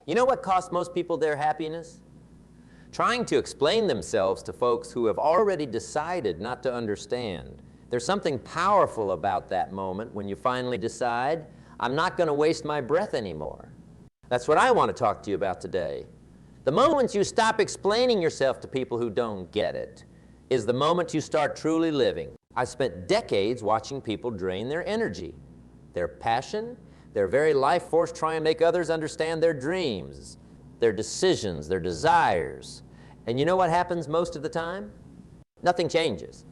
You know what costs most people their happiness? Trying to explain themselves to folks who have already decided not to understand. There's something powerful about that moment when you finally decide, I'm not going to waste my breath anymore. That's what I want to talk to you about today. The moment you stop explaining yourself to people who don't get it is the moment you start truly living. I've spent decades watching people drain their energy, their passion, their very life force trying to make others understand their dreams, their decisions, their desires. And you know what happens most of the time? Nothing changes.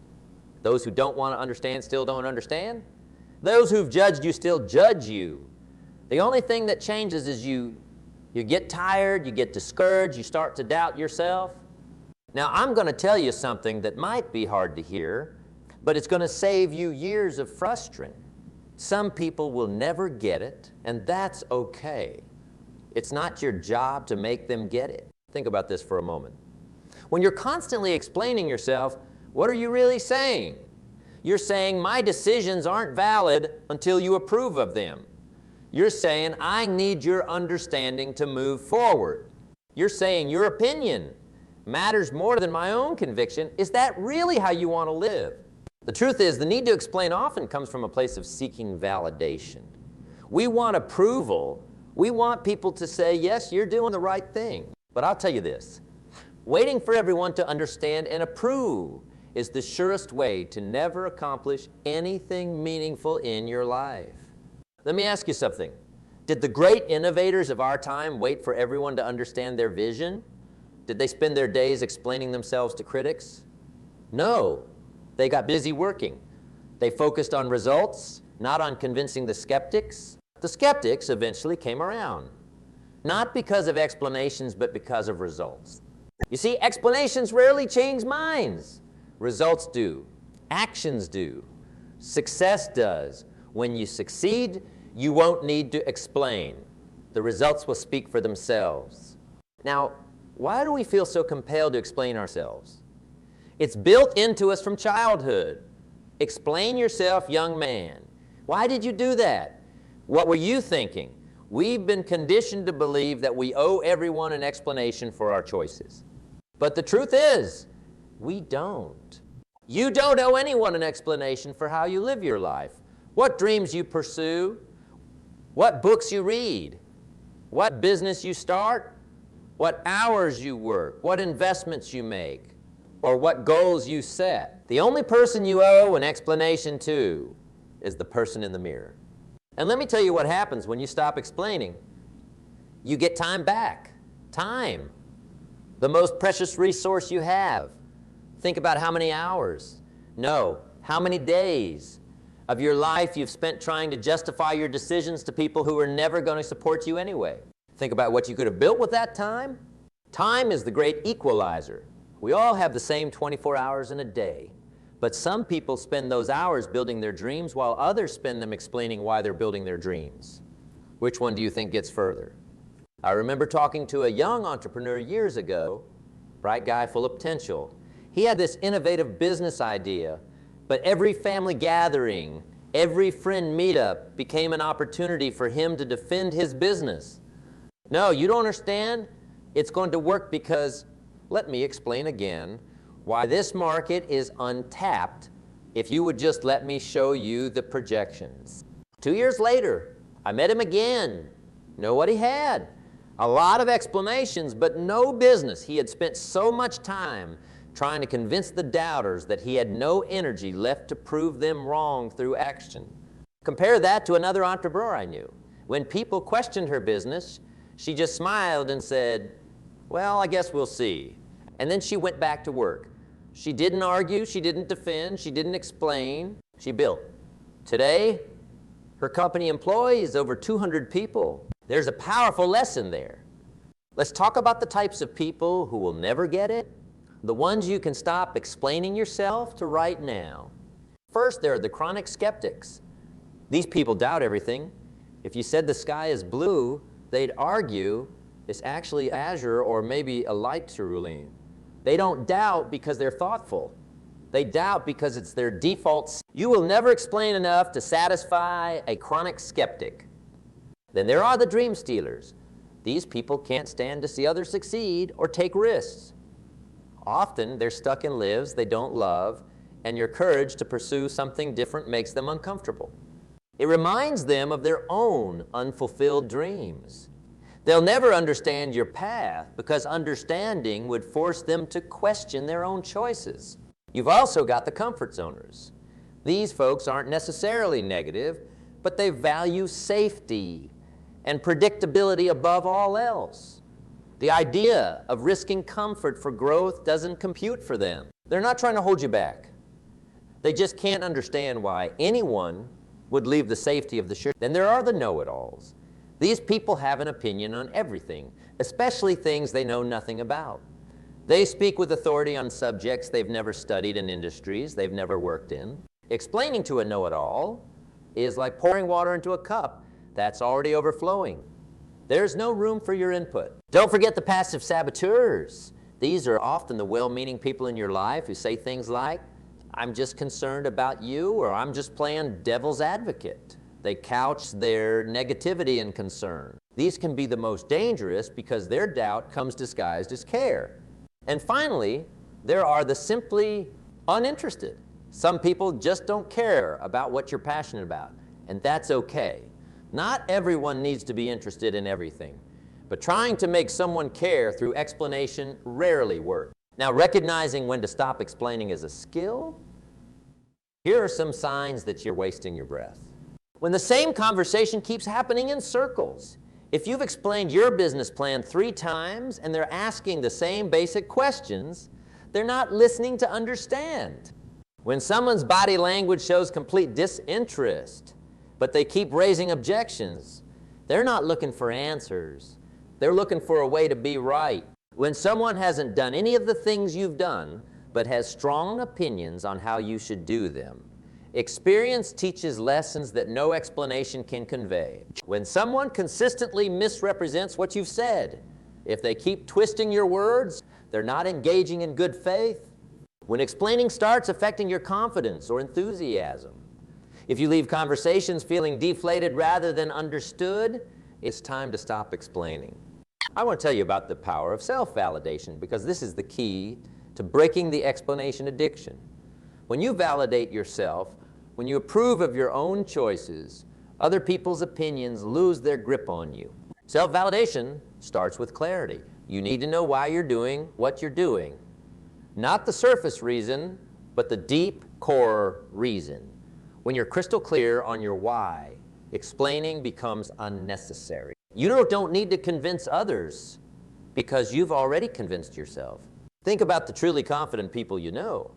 Those who don't want to understand still don't understand. Those who've judged you still judge you. The only thing that changes is you get tired, you get discouraged, you start to doubt yourself. Now, I'm going to tell you something that might be hard to hear, but it's going to save you years of frustration. Some people will never get it, and that's okay. It's not your job to make them get it. Think about this for a moment. When you're constantly explaining yourself, what are you really saying? You're saying, my decisions aren't valid until you approve of them. You're saying, I need your understanding to move forward. You're saying your opinion matters more than my own conviction. Is that really how you want to live? The truth is, the need to explain often comes from a place of seeking validation. We want approval. We want people to say, yes, you're doing the right thing. But I'll tell you this, waiting for everyone to understand and approve is the surest way to never accomplish anything meaningful in your life. Let me ask you something. Did the great innovators of our time wait for everyone to understand their vision? Did they spend their days explaining themselves to critics? No. They got busy working. They focused on results, not on convincing the skeptics. The skeptics eventually came around, not because of explanations, but because of results. You see, explanations rarely change minds. Results do. Actions do. Success does. When you succeed, you won't need to explain. The results will speak for themselves. Now, why do we feel so compelled to explain ourselves? It's built into us from childhood. Explain yourself, young man. Why did you do that? What were you thinking? We've been conditioned to believe that we owe everyone an explanation for our choices. But the truth is, we don't. You don't owe anyone an explanation for how you live your life, what dreams you pursue, what books you read, what business you start, what hours you work, what investments you make, or what goals you set. The only person you owe an explanation to is the person in the mirror. And let me tell you what happens when you stop explaining. You get time back. Time. The most precious resource you have. Think about how many hours, no, how many days of your life you've spent trying to justify your decisions to people who are never going to support you anyway. Think about what you could have built with that time. Time is the great equalizer. We all have the same 24 hours in a day, but some people spend those hours building their dreams while others spend them explaining why they're building their dreams. Which one do you think gets further? I remember talking to a young entrepreneur years ago, bright guy full of potential. He had this innovative business idea, but every family gathering, every friend meetup became an opportunity for him to defend his business. No, you don't understand? It's going to work because, let me explain again, why this market is untapped if you would just let me show you the projections. 2 years later, I met him again. Know what he had? A lot of explanations, but no business. He had spent so much time trying to convince the doubters that he had no energy left to prove them wrong through action. Compare that to another entrepreneur I knew. When people questioned her business, she just smiled and said, well, I guess we'll see. And then she went back to work. She didn't argue, she didn't defend, she didn't explain, she built. Today, her company employs over 200 people. There's a powerful lesson there. Let's talk about the types of people who will never get it, the ones you can stop explaining yourself to right now. First, there are the chronic skeptics. These people doubt everything. If you said the sky is blue, they'd argue it's actually azure or maybe a light cerulean. They don't doubt because they're thoughtful. They doubt because it's their default. You will never explain enough to satisfy a chronic skeptic. Then there are the dream stealers. These people can't stand to see others succeed or take risks. Often they're stuck in lives they don't love, and your courage to pursue something different makes them uncomfortable. It reminds them of their own unfulfilled dreams. They'll never understand your path because understanding would force them to question their own choices. You've also got the comfort zoners. These folks aren't necessarily negative, but they value safety and predictability above all else. The idea of risking comfort for growth doesn't compute for them. They're not trying to hold you back. They just can't understand why anyone would leave the safety of the ship. Then there are the know-it-alls. These people have an opinion on everything, especially things they know nothing about. They speak with authority on subjects they've never studied in industries they've never worked in. Explaining to a know-it-all is like pouring water into a cup that's already overflowing. There's no room for your input. Don't forget the passive saboteurs. These are often the well-meaning people in your life who say things like, "I'm just concerned about you," or "I'm just playing devil's advocate." They couch their negativity and concern. These can be the most dangerous because their doubt comes disguised as care. And finally, there are the simply uninterested. Some people just don't care about what you're passionate about, and that's okay. Not everyone needs to be interested in everything, but trying to make someone care through explanation rarely works. Now, recognizing when to stop explaining is a skill. Here are some signs that you're wasting your breath. When the same conversation keeps happening in circles. If you've explained your business plan 3 times and they're asking the same basic questions, they're not listening to understand. When someone's body language shows complete disinterest, but they keep raising objections, they're not looking for answers. They're looking for a way to be right. When someone hasn't done any of the things you've done, but has strong opinions on how you should do them, experience teaches lessons that no explanation can convey. When someone consistently misrepresents what you've said, if they keep twisting your words, they're not engaging in good faith. When explaining starts affecting your confidence or enthusiasm, if you leave conversations feeling deflated rather than understood, it's time to stop explaining. I want to tell you about the power of self-validation because this is the key to breaking the explanation addiction. When you validate yourself, when you approve of your own choices, other people's opinions lose their grip on you. Self-validation starts with clarity. You need to know why you're doing what you're doing. Not the surface reason, but the deep core reason. When you're crystal clear on your why, explaining becomes unnecessary. You don't need to convince others because you've already convinced yourself. Think about the truly confident people you know.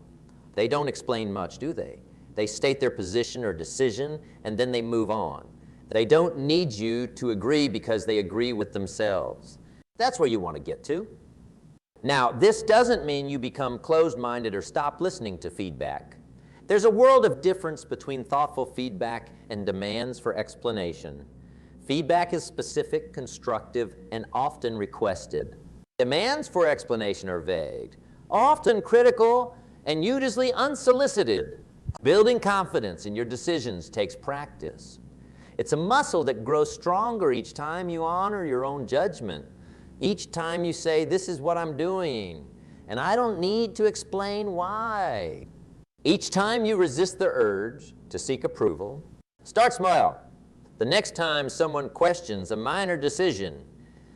They don't explain much, do they? They state their position or decision, and then they move on. They don't need you to agree because they agree with themselves. That's where you want to get to. Now, this doesn't mean you become closed-minded or stop listening to feedback. There's a world of difference between thoughtful feedback and demands for explanation. Feedback is specific, constructive, and often requested. Demands for explanation are vague, often critical, and usually unsolicited. Building confidence in your decisions takes practice. It's a muscle that grows stronger each time you honor your own judgment. Each time you say, "This is what I'm doing, and I don't need to explain why." Each time you resist the urge to seek approval, start small. The next time someone questions a minor decision,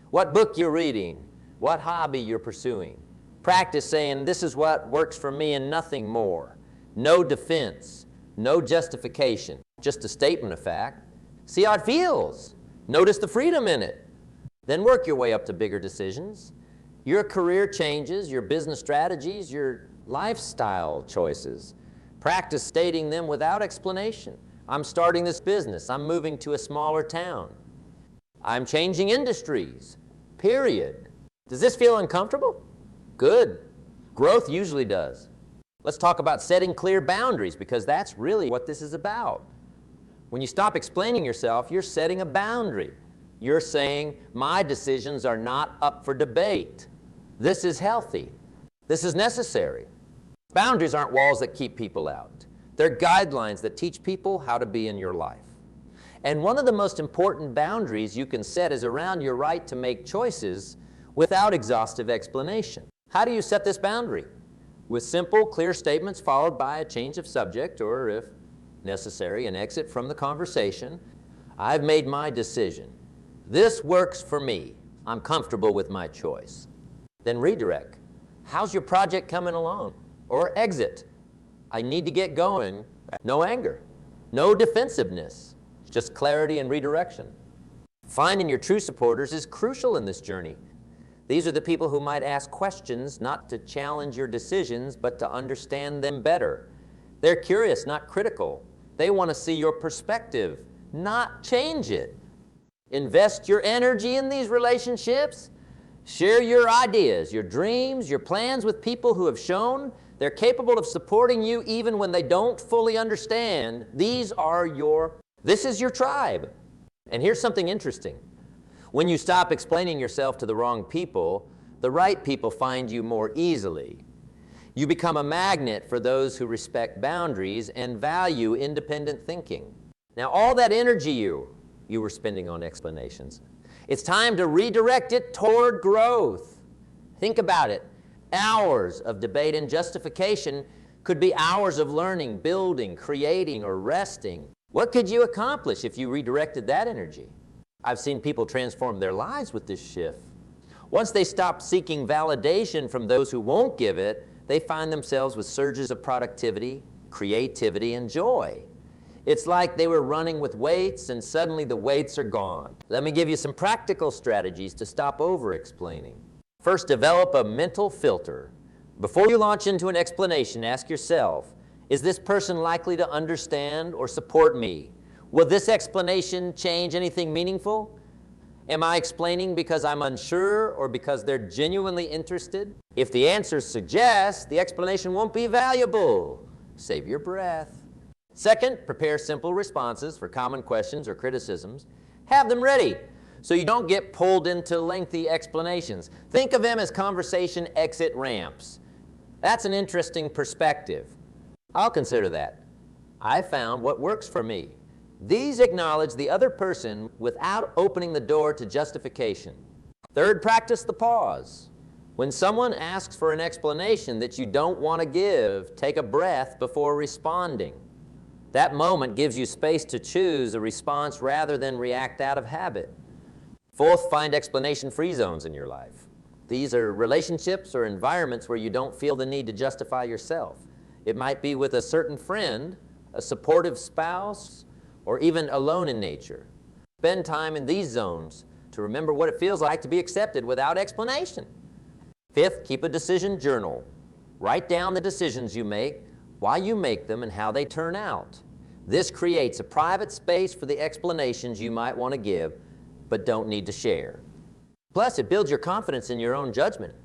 what book you're reading, what hobby you're pursuing, practice saying, "This is what works for me and nothing more." No defense, no justification, just a statement of fact. See how it feels. Notice the freedom in it. Then work your way up to bigger decisions. Your career changes, your business strategies, your lifestyle choices. Practice stating them without explanation. "I'm starting this business. I'm moving to a smaller town. I'm changing industries. Period." Does this feel uncomfortable? Good. Growth usually does. Let's talk about setting clear boundaries because that's really what this is about. When you stop explaining yourself, you're setting a boundary. You're saying, "My decisions are not up for debate. This is healthy. This is necessary." Boundaries aren't walls that keep people out. They're guidelines that teach people how to be in your life. And one of the most important boundaries you can set is around your right to make choices without exhaustive explanation. How do you set this boundary? With simple, clear statements followed by a change of subject, or if necessary, an exit from the conversation. I've made my decision. This works for me. I'm comfortable with my choice. Then redirect. How's your project coming along? Or exit. I need to get going. No anger. No defensiveness. Just clarity and redirection. Finding your true supporters is crucial in this journey. These are the people who might ask questions not to challenge your decisions, but to understand them better. They're curious, not critical. They want to see your perspective, not change it. Invest your energy in these relationships. Share your ideas, your dreams, your plans with people who have shown they're capable of supporting you even when they don't fully understand. This is your tribe. And here's something interesting. When you stop explaining yourself to the wrong people, the right people find you more easily. You become a magnet for those who respect boundaries and value independent thinking. Now, all that energy you were spending on explanations, it's time to redirect it toward growth. Think about it. Hours of debate and justification could be hours of learning, building, creating, or resting. What could you accomplish if you redirected that energy? I've seen people transform their lives with this shift. Once they stop seeking validation from those who won't give it, they find themselves with surges of productivity, creativity, and joy. It's like they were running with weights and suddenly the weights are gone. Let me give you some practical strategies to stop over-explaining. First, develop a mental filter. Before you launch into an explanation, ask yourself, is this person likely to understand or support me? Will this explanation change anything meaningful? Am I explaining because I'm unsure or because they're genuinely interested? If the answer suggests the explanation won't be valuable, save your breath. Second, prepare simple responses for common questions or criticisms. Have them ready so you don't get pulled into lengthy explanations. Think of them as conversation exit ramps. That's an interesting perspective. I'll consider that. I found what works for me. These acknowledge the other person without opening the door to justification. Third, practice the pause. When someone asks for an explanation that you don't want to give, take a breath before responding. That moment gives you space to choose a response rather than react out of habit. Fourth, find explanation-free zones in your life. These are relationships or environments where you don't feel the need to justify yourself. It might be with a certain friend, a supportive spouse, or even alone in nature. Spend time in these zones to remember what it feels like to be accepted without explanation. Fifth, keep a decision journal. Write down the decisions you make, why you make them, and how they turn out. This creates a private space for the explanations you might want to give, but don't need to share. Plus, it builds your confidence in your own judgment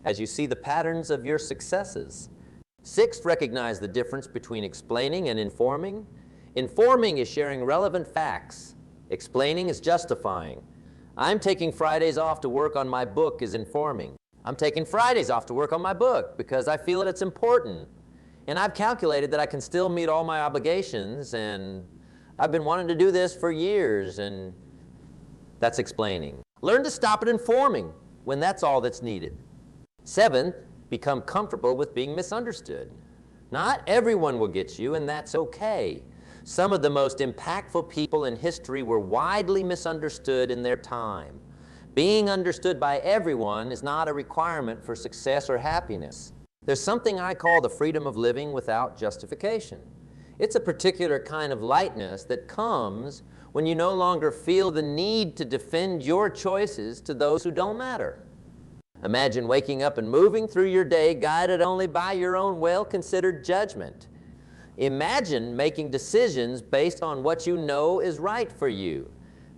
as you see the patterns of your successes. Sixth, recognize the difference between explaining and informing. Informing is sharing relevant facts. Explaining is justifying. I'm taking Fridays off to work on my book is informing. I'm taking Fridays off to work on my book because I feel that it's important. And I've calculated that I can still meet all my obligations, and I've been wanting to do this for years, and that's explaining. Learn to stop at informing when that's all that's needed. Seventh, become comfortable with being misunderstood. Not everyone will get you, and that's okay. Some of the most impactful people in history were widely misunderstood in their time. Being understood by everyone is not a requirement for success or happiness. There's something I call the freedom of living without justification. It's a particular kind of lightness that comes when you no longer feel the need to defend your choices to those who don't matter. Imagine waking up and moving through your day guided only by your own well-considered judgment. Imagine making decisions based on what you know is right for you,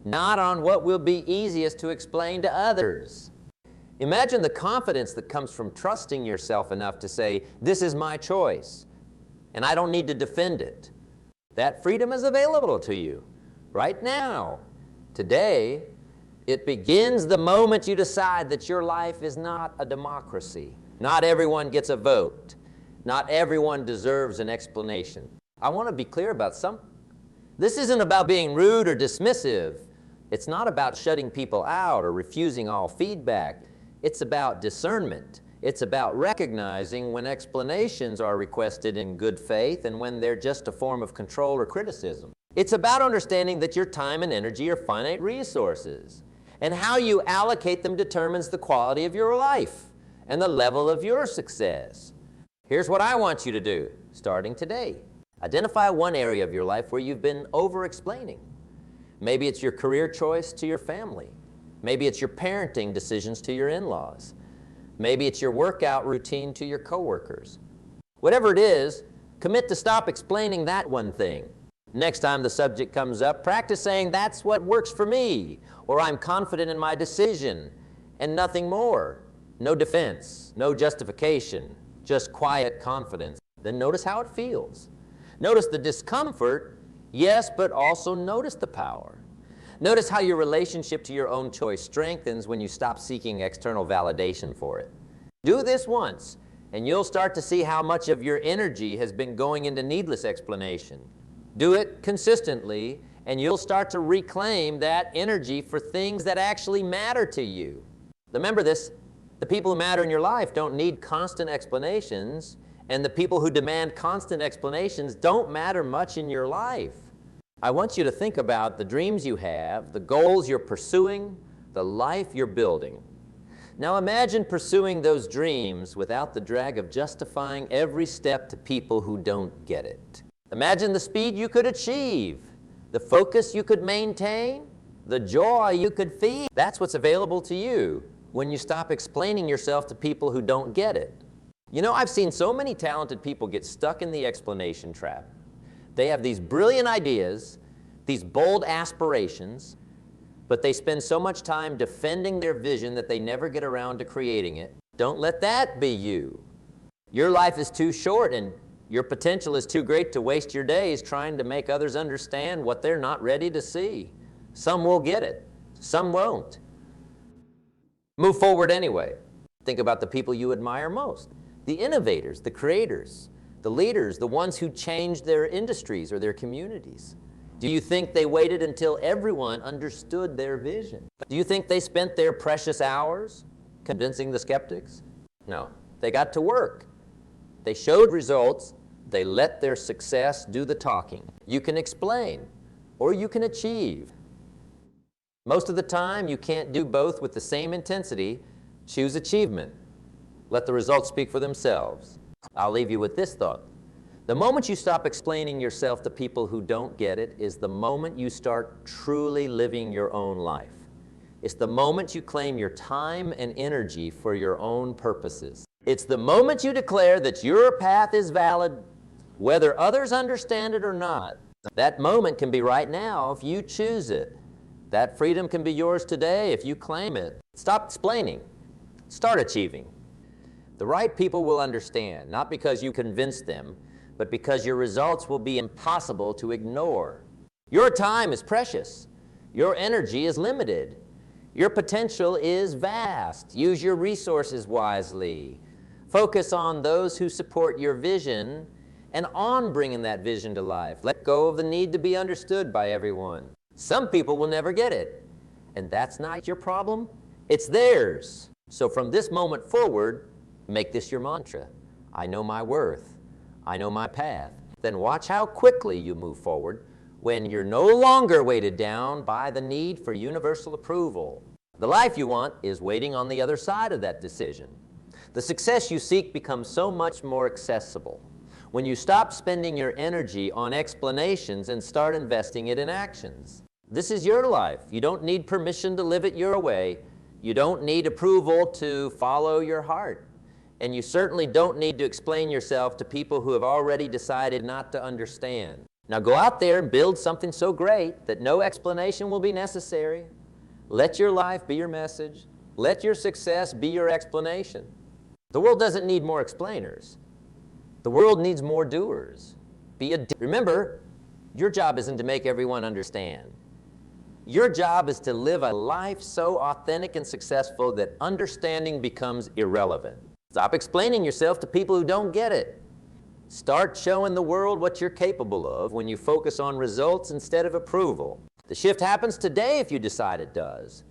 not on what will be easiest to explain to others. Imagine the confidence that comes from trusting yourself enough to say, this is my choice, and I don't need to defend it. That freedom is available to you right now, today. It begins the moment you decide that your life is not a democracy. Not everyone gets a vote. Not everyone deserves an explanation. I want to be clear about something. This isn't about being rude or dismissive. It's not about shutting people out or refusing all feedback. It's about discernment. It's about recognizing when explanations are requested in good faith and when they're just a form of control or criticism. It's about understanding that your time and energy are finite resources, and how you allocate them determines the quality of your life and the level of your success. Here's what I want you to do, starting today. Identify one area of your life where you've been over-explaining. Maybe it's your career choice to your family. Maybe it's your parenting decisions to your in-laws. Maybe it's your workout routine to your coworkers. Whatever it is, commit to stop explaining that one thing. Next time the subject comes up, practice saying, "That's what works for me," or "I'm confident in my decision," and nothing more. No defense, no justification, just quiet confidence. Then notice how it feels. Notice the discomfort, yes, but also notice the power. Notice how your relationship to your own choice strengthens when you stop seeking external validation for it. Do this once, and you'll start to see how much of your energy has been going into needless explanation. Do it consistently, and you'll start to reclaim that energy for things that actually matter to you. Remember this, the people who matter in your life don't need constant explanations, and the people who demand constant explanations don't matter much in your life. I want you to think about the dreams you have, the goals you're pursuing, the life you're building. Now imagine pursuing those dreams without the drag of justifying every step to people who don't get it. Imagine the speed you could achieve, the focus you could maintain, the joy you could feel. That's what's available to you when you stop explaining yourself to people who don't get it. You know, I've seen so many talented people get stuck in the explanation trap. They have these brilliant ideas, these bold aspirations, but they spend so much time defending their vision that they never get around to creating it. Don't let that be you. Your life is too short and your potential is too great to waste your days trying to make others understand what they're not ready to see. Some will get it, some won't. Move forward anyway. Think about the people you admire most. The innovators, the creators, the leaders, the ones who changed their industries or their communities. Do you think they waited until everyone understood their vision? Do you think they spent their precious hours convincing the skeptics? No, they got to work. They showed results. They let their success do the talking. You can explain, or you can achieve. Most of the time, you can't do both with the same intensity. Choose achievement. Let the results speak for themselves. I'll leave you with this thought. The moment you stop explaining yourself to people who don't get it is the moment you start truly living your own life. It's the moment you claim your time and energy for your own purposes. It's the moment you declare that your path is valid, whether others understand it or not. That moment can be right now if you choose it. That freedom can be yours today if you claim it. Stop explaining. Start achieving. The right people will understand, not because you convince them, but because your results will be impossible to ignore. Your time is precious. Your energy is limited. Your potential is vast. Use your resources wisely. Focus on those who support your vision and on bringing that vision to life. Let go of the need to be understood by everyone. Some people will never get it, and that's not your problem. It's theirs. So from this moment forward, make this your mantra. I know my worth. I know my path. Then watch how quickly you move forward when you're no longer weighted down by the need for universal approval. The life you want is waiting on the other side of that decision. The success you seek becomes so much more accessible when you stop spending your energy on explanations and start investing it in actions. This is your life. You don't need permission to live it your way. You don't need approval to follow your heart. And you certainly don't need to explain yourself to people who have already decided not to understand. Now go out there and build something so great that no explanation will be necessary. Let your life be your message. Let your success be your explanation. The world doesn't need more explainers. The world needs more doers. Remember, your job isn't to make everyone understand. Your job is to live a life so authentic and successful that understanding becomes irrelevant. Stop explaining yourself to people who don't get it. Start showing the world what you're capable of when you focus on results instead of approval. The shift happens today if you decide it does.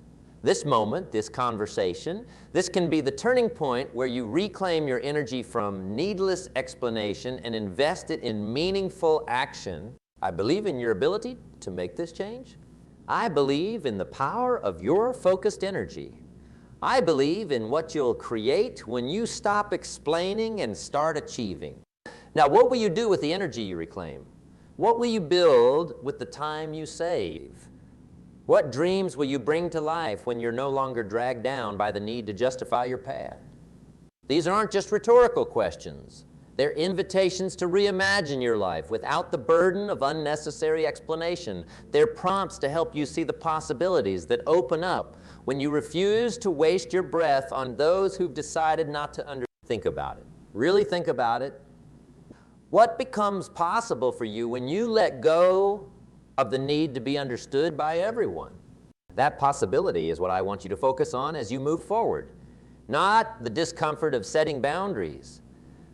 This moment, this conversation, this can be the turning point where you reclaim your energy from needless explanation and invest it in meaningful action. I believe in your ability to make this change. I believe in the power of your focused energy. I believe in what you'll create when you stop explaining and start achieving. Now, what will you do with the energy you reclaim? What will you build with the time you save? What dreams will you bring to life when you're no longer dragged down by the need to justify your path? These aren't just rhetorical questions. They're invitations to reimagine your life without the burden of unnecessary explanation. They're prompts to help you see the possibilities that open up when you refuse to waste your breath on those who've decided not to think about it. Really think about it. What becomes possible for you when you let go of the need to be understood by everyone? That possibility is what I want you to focus on as you move forward. Not the discomfort of setting boundaries,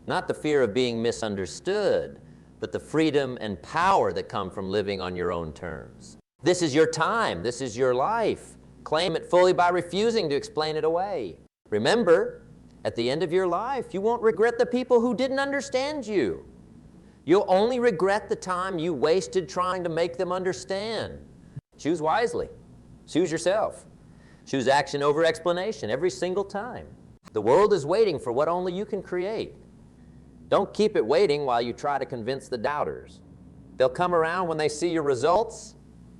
not the fear of being misunderstood, but the freedom and power that come from living on your own terms. This is your time. This is your life. Claim it fully by refusing to explain it away. Remember, at the end of your life, you won't regret the people who didn't understand you. You'll only regret the time you wasted trying to make them understand. Choose wisely. Choose yourself. Choose action over explanation every single time. The world is waiting for what only you can create. Don't keep it waiting while you try to convince the doubters. They'll come around when they see your results,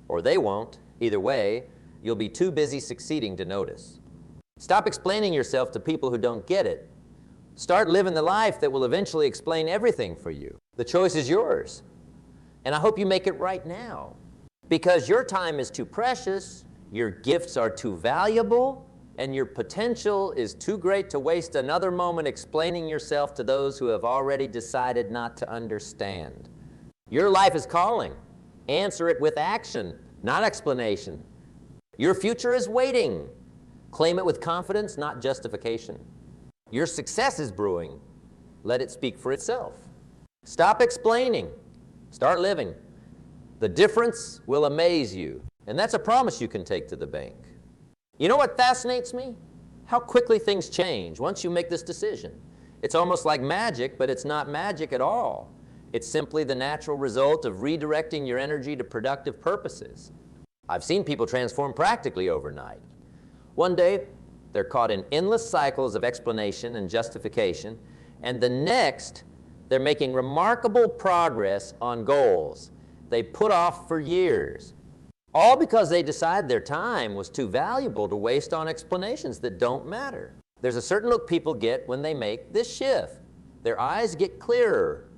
or they won't. Either way, you'll be too busy succeeding to notice. Stop explaining yourself to people who don't get it. Start living the life that will eventually explain everything for you. The choice is yours. And I hope you make it right now. Because your time is too precious, your gifts are too valuable, and your potential is too great to waste another moment explaining yourself to those who have already decided not to understand. Your life is calling. Answer it with action, not explanation. Your future is waiting. Claim it with confidence, not justification. Your success is brewing. Let it speak for itself. Stop explaining. Start living. The difference will amaze you. And that's a promise you can take to the bank. You know what fascinates me? How quickly things change once you make this decision. It's almost like magic, but it's not magic at all. It's simply the natural result of redirecting your energy to productive purposes. I've seen people transform practically overnight. One day, they're caught in endless cycles of explanation and justification, and the next, they're making remarkable progress on goals they put off for years. All because they decided their time was too valuable to waste on explanations that don't matter. There's a certain look people get when they make this shift. Their eyes get clearer.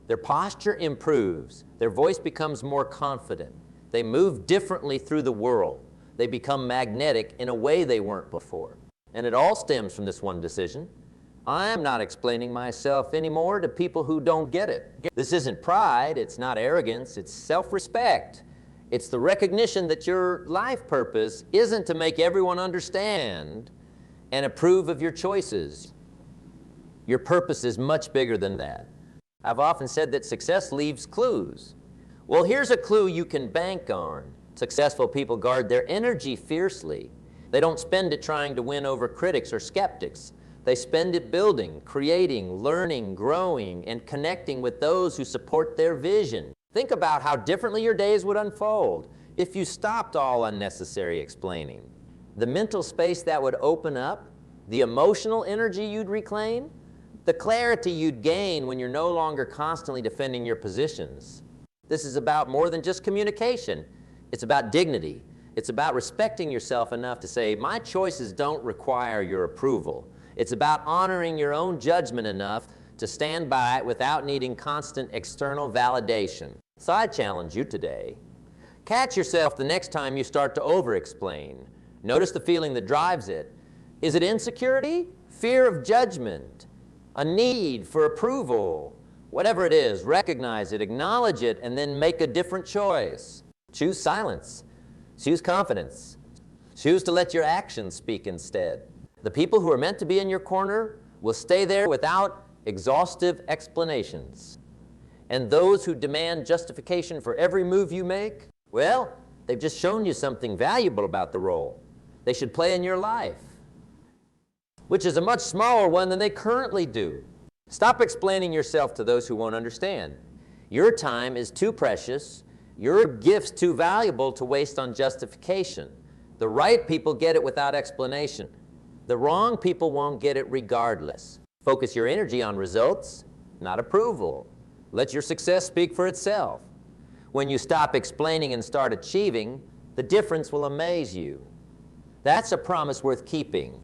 Their posture improves. Their voice becomes more confident. They move differently through the world. They become magnetic in a way they weren't before. And it all stems from this one decision. I'm not explaining myself anymore to people who don't get it. This isn't pride. It's not arrogance. It's self-respect. It's the recognition that your life purpose isn't to make everyone understand and approve of your choices. Your purpose is much bigger than that. I've often said that success leaves clues. Well, here's a clue you can bank on. Successful people guard their energy fiercely. They don't spend it trying to win over critics or skeptics. They spend it building, creating, learning, growing, and connecting with those who support their vision. Think about how differently your days would unfold if you stopped all unnecessary explaining. The mental space that would open up, the emotional energy you'd reclaim, the clarity you'd gain when you're no longer constantly defending your positions. This is about more than just communication. It's about dignity. It's about respecting yourself enough to say, my choices don't require your approval. It's about honoring your own judgment enough to stand by it without needing constant external validation. So I challenge you today. Catch yourself the next time you start to over-explain. Notice the feeling that drives it. Is it insecurity? Fear of judgment? A need for approval? Whatever it is, recognize it, acknowledge it, and then make a different choice. Choose silence. Choose confidence. Choose to let your actions speak instead. The people who are meant to be in your corner will stay there without exhaustive explanations. And those who demand justification for every move you make, well, they've just shown you something valuable about the role they should play in your life, which is a much smaller one than they currently do. Stop explaining yourself to those who won't understand. Your time is too precious, your gift's too valuable to waste on justification. The right people get it without explanation. The wrong people won't get it regardless. Focus your energy on results, not approval. Let your success speak for itself. When you stop explaining and start achieving, the difference will amaze you. That's a promise worth keeping.